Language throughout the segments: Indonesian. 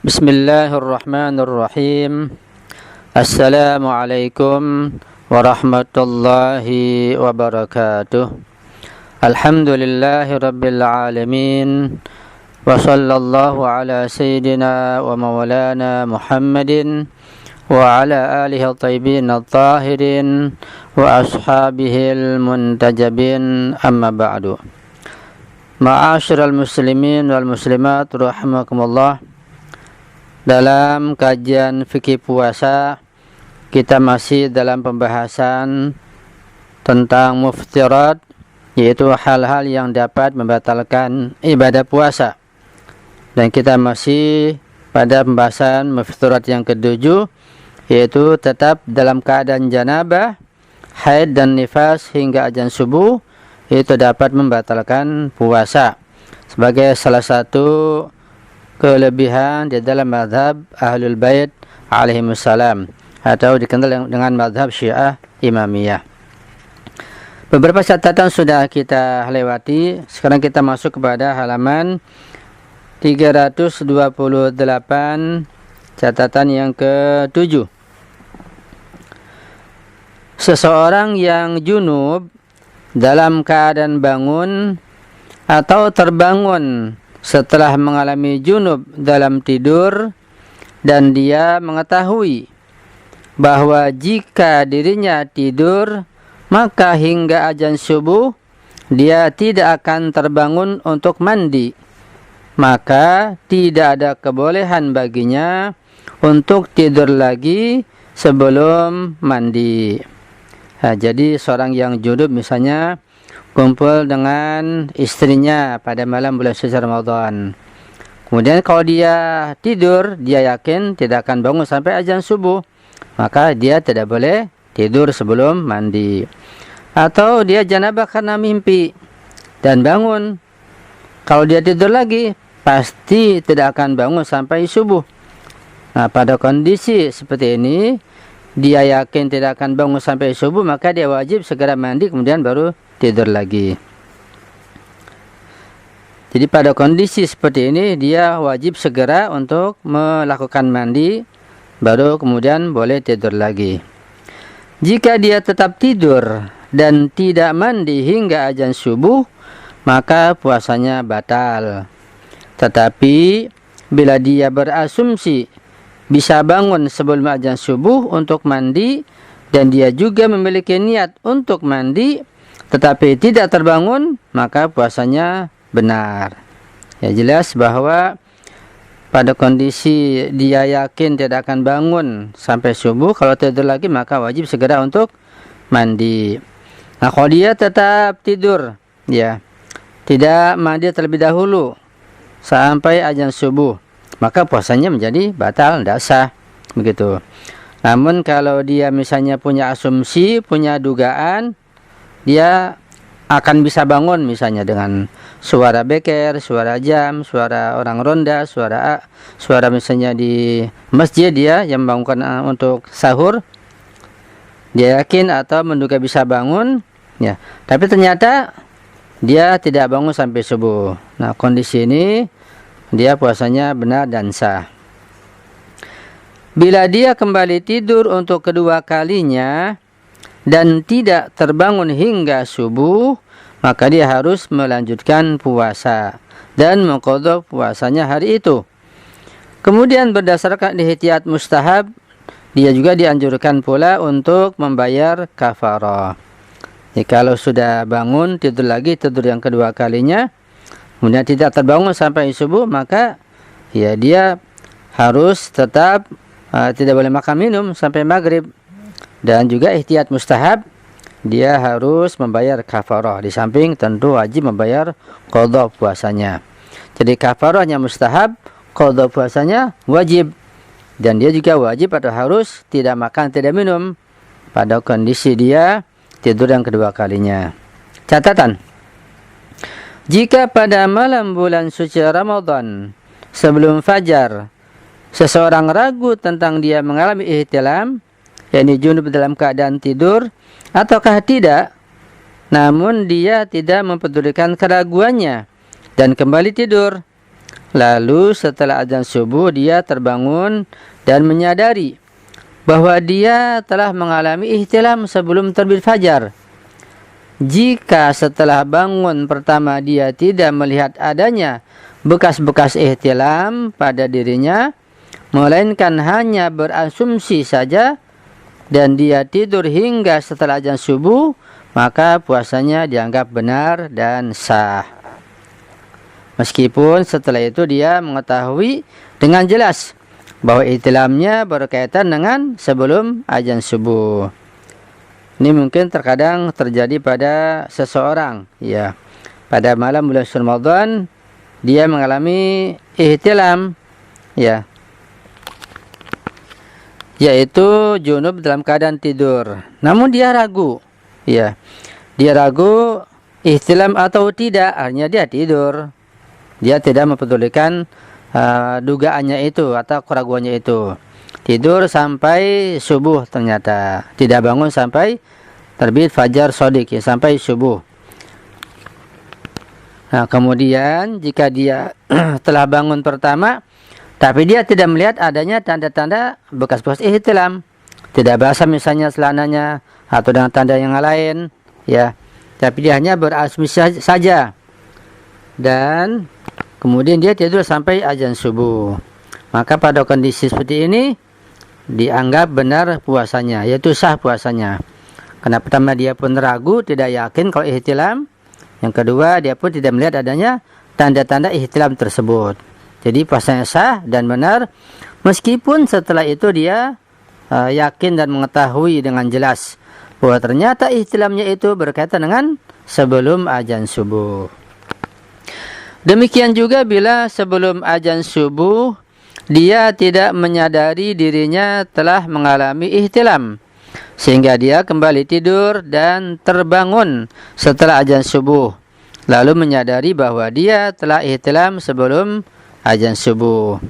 Bismillahirrahmanirrahim. Assalamualaikum warahmatullahi wabarakatuh. Alhamdulillahi rabbil alamin. Wa sallallahu ala sayyidina wa maulana Muhammadin wa ala alihi at-tayyibin at-tahirin wa ashabihil muntajabin, amma ba'du. Ma'asyiral muslimin wal muslimat rahimakumullah. Dalam kajian fikih puasa, kita masih dalam pembahasan tentang muftirat, yaitu hal-hal yang dapat membatalkan ibadah puasa. Dan kita masih pada pembahasan muftirat yang ketujuh, yaitu tetap dalam keadaan janabah, haid dan nifas hingga azan subuh, itu dapat membatalkan puasa. Sebagai salah satu kelebihan di dalam mazhab Ahlul Bait alaihimussalam, atau dikenal dengan mazhab Syiah Imamiyah. Beberapa catatan sudah kita lewati. Sekarang kita masuk kepada halaman 328, catatan yang ke-7. Seseorang yang junub dalam keadaan bangun atau terbangun setelah mengalami junub dalam tidur, dan dia mengetahui bahwa jika dirinya tidur, maka hingga azan subuh dia tidak akan terbangun untuk mandi, maka tidak ada kebolehan baginya untuk tidur lagi sebelum mandi. Nah, jadi seorang yang junub misalnya kumpul dengan istrinya pada malam bulan suci Ramadan. Kemudian kalau dia tidur, dia yakin tidak akan bangun sampai azan subuh, maka dia tidak boleh tidur sebelum mandi. Atau dia janabah karena mimpi dan bangun. Kalau dia tidur lagi, pasti tidak akan bangun sampai subuh. Nah, pada kondisi seperti ini, dia yakin tidak akan bangun sampai subuh, maka dia wajib segera mandi kemudian baru tidur lagi. Jadi pada kondisi seperti ini dia wajib segera untuk melakukan mandi, baru kemudian boleh tidur lagi. Jika dia tetap tidur dan tidak mandi hingga azan subuh, maka puasanya batal. Tetapi bila dia berasumsi bisa bangun sebelum azan subuh untuk mandi, dan dia juga memiliki niat untuk mandi tetapi tidak terbangun, maka puasanya benar. Ya, jelas bahwa pada kondisi dia yakin tidak akan bangun sampai subuh, kalau tidur lagi maka wajib segera untuk mandi. Nah, kalau dia tetap tidur, ya, tidak mandi terlebih dahulu sampai azan subuh, maka puasanya menjadi batal, tidak sah, begitu. Namun kalau dia misalnya punya asumsi, punya dugaan, dia akan bisa bangun misalnya dengan suara beker, suara jam, suara orang ronda, suara misalnya di masjid dia yang membangunkan untuk sahur. Dia yakin atau menduga bisa bangun, ya. Tapi ternyata dia tidak bangun sampai subuh. Nah, kondisi ini dia puasanya benar dan sah. Bila dia kembali tidur untuk kedua kalinya dan tidak terbangun hingga subuh, maka dia harus melanjutkan puasa dan mengqadha puasanya hari itu. Kemudian berdasarkan ihtiyat mustahab, dia juga dianjurkan pula untuk membayar kafarah. Kalau sudah bangun, tidur lagi, tidur yang kedua kalinya, kemudian tidak terbangun sampai subuh, maka ya dia harus tetap tidak boleh makan minum sampai maghrib. Dan juga ihtiyat mustahab, dia harus membayar kafarah. Di samping tentu wajib membayar qadha puasanya. Jadi kafarahnya mustahab, qadha puasanya wajib. Dan dia juga wajib atau harus tidak makan, tidak minum pada kondisi dia tidur yang kedua kalinya. Catatan: jika pada malam bulan suci Ramadan sebelum fajar seseorang ragu tentang dia mengalami ihtilam, yakni junub dalam keadaan tidur ataukah tidak, namun dia tidak mempedulikan keraguannya dan kembali tidur, lalu setelah azan subuh dia terbangun dan menyadari bahwa dia telah mengalami ihtilam sebelum terbit fajar. Jika setelah bangun pertama dia tidak melihat adanya bekas-bekas ihtilam pada dirinya, melainkan hanya berasumsi saja, dan dia tidur hingga setelah azan subuh, maka puasanya dianggap benar dan sah. Meskipun setelah itu dia mengetahui dengan jelas bahwa ihtilamnya berkaitan dengan sebelum azan subuh. Ini mungkin terkadang terjadi pada seseorang, ya. Pada malam bulan Ramadan dia mengalami ihtilam, ya, yaitu junub dalam keadaan tidur. Namun dia ragu, ya. Dia ragu ihtilam atau tidak, akhirnya dia tidur. Dia tidak mempedulikan dugaannya itu atau keraguannya itu. Tidur sampai subuh ternyata. Tidak bangun sampai terbit fajar shadiq, ya, sampai subuh. Nah, kemudian jika dia telah bangun pertama, tapi dia tidak melihat adanya tanda-tanda bekas-bekas ihtilam, tidak basah misalnya celananya atau dengan tanda yang lain, ya. Tapi dia hanya berasumsi saja. Dan kemudian dia tidur sampai azan subuh. Maka pada kondisi seperti ini dianggap benar puasanya, yaitu sah puasanya. Karena pertama dia pun ragu, tidak yakin kalau ihtilam. Yang kedua dia pun tidak melihat adanya tanda-tanda ihtilam tersebut. Jadi puasanya sah dan benar, meskipun setelah itu dia yakin dan mengetahui dengan jelas bahwa ternyata ihtilamnya itu berkaitan dengan sebelum azan subuh. Demikian juga bila sebelum azan subuh dia tidak menyadari dirinya telah mengalami ihtilam, sehingga dia kembali tidur dan terbangun setelah azan subuh, lalu menyadari bahwa dia telah ihtilam sebelum azan subuh.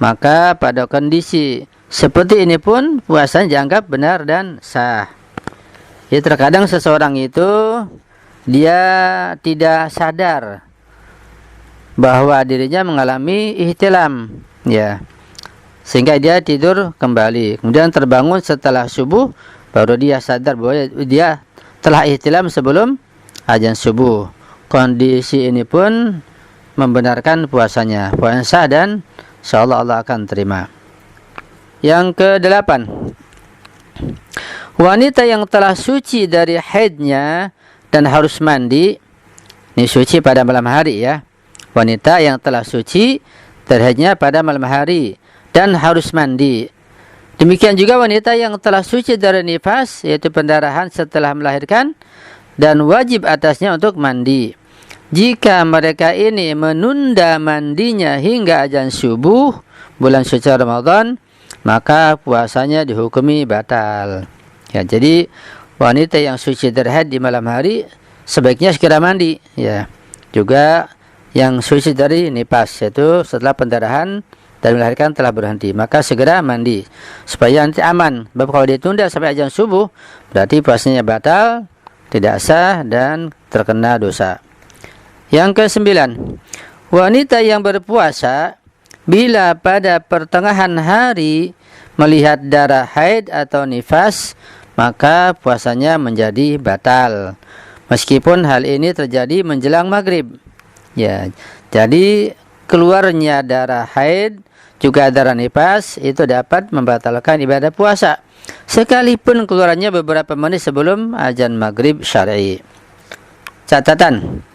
Maka pada kondisi seperti ini pun puasanya dianggap benar dan sah. Ya, terkadang seseorang itu dia tidak sadar bahwa dirinya mengalami ihtilam, ya, sehingga dia tidur kembali, kemudian terbangun setelah subuh, baru dia sadar bahwa dia telah ihtilam sebelum azan subuh. Kondisi ini pun membenarkan puasanya, puasa sah dan insyaallah Allah akan terima. Yang ke-8, wanita yang telah suci dari haidnya dan harus mandi. Ini suci pada malam hari, ya. Wanita yang telah suci dari haidnya pada malam hari dan harus mandi. Demikian juga wanita yang telah suci dari nifas, yaitu pendarahan setelah melahirkan, dan wajib atasnya untuk mandi. Jika mereka ini menunda mandinya hingga azan subuh bulan suci Ramadan, maka puasanya dihukumi batal. Ya, jadi wanita yang suci dari haid di malam hari sebaiknya segera mandi, ya. Juga yang suci dari nifas, yaitu setelah pendarahan dan melahirkan telah berhenti, maka segera mandi supaya nanti aman. Sebab kalau ditunda sampai azan subuh, berarti puasanya batal, tidak sah dan terkena dosa. Yang ke-9, wanita yang berpuasa bila pada pertengahan hari melihat darah haid atau nifas, maka puasanya menjadi batal, meskipun hal ini terjadi menjelang maghrib. Ya, jadi keluarnya darah haid juga darah nifas itu dapat membatalkan ibadah puasa, sekalipun keluarnya beberapa menit sebelum azan maghrib syar'i. Catatan: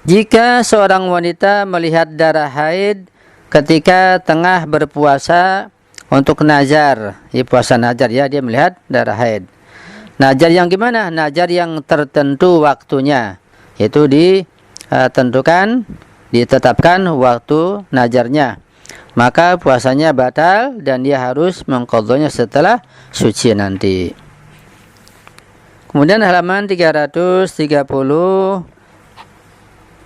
jika seorang wanita melihat darah haid ketika tengah berpuasa untuk nazar, ya, puasa nazar, ya, dia melihat darah haid. Nazar yang gimana? Nazar yang tertentu waktunya, yaitu ditetapkan waktu nazarnya, maka puasanya batal dan dia harus mengqadhanya setelah suci nanti. Kemudian halaman 330,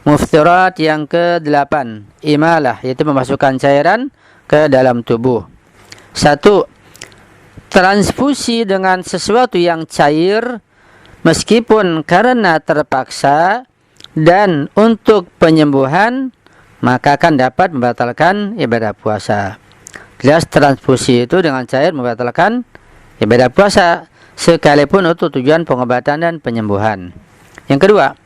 muftirat yang ke-8, imalah, yaitu memasukkan cairan ke dalam tubuh. 1. Transfusi dengan sesuatu yang cair meskipun karena terpaksa dan untuk penyembuhan maka akan dapat membatalkan ibadah puasa. Jelas transfusi itu dengan cair membatalkan ibadah puasa, sekalipun untuk tujuan pengobatan dan penyembuhan. Yang kedua,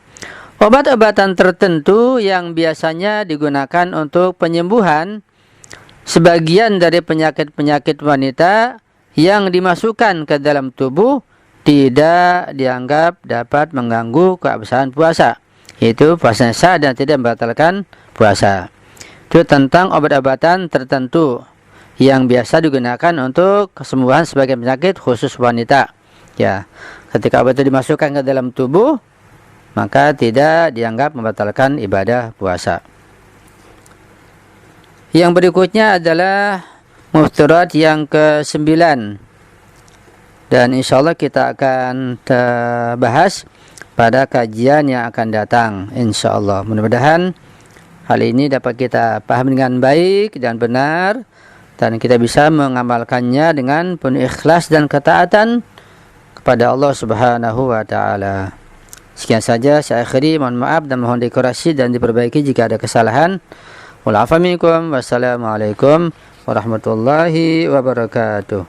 obat-obatan tertentu yang biasanya digunakan untuk penyembuhan sebagian dari penyakit-penyakit wanita yang dimasukkan ke dalam tubuh tidak dianggap dapat mengganggu keabsahan puasa. Itu puasanya sah dan tidak membatalkan puasa. Itu tentang obat-obatan tertentu yang biasa digunakan untuk kesembuhan sebagian penyakit khusus wanita. Ya, ketika obat itu dimasukkan ke dalam tubuh, maka tidak dianggap membatalkan ibadah puasa. Yang berikutnya adalah muftirat yang ke-9. Dan insyaallah kita akan bahas pada kajian yang akan datang, insyaallah. Mudah-mudahan hal ini dapat kita paham dengan baik dan benar, dan kita bisa mengamalkannya dengan penuh ikhlas dan ketaatan kepada Allah Subhanahu wa taala. Sekian saja, saya akhiri, mohon maaf dan mohon dikoreksi dan diperbaiki jika ada kesalahan. Wassalamualaikum warahmatullahi wabarakatuh.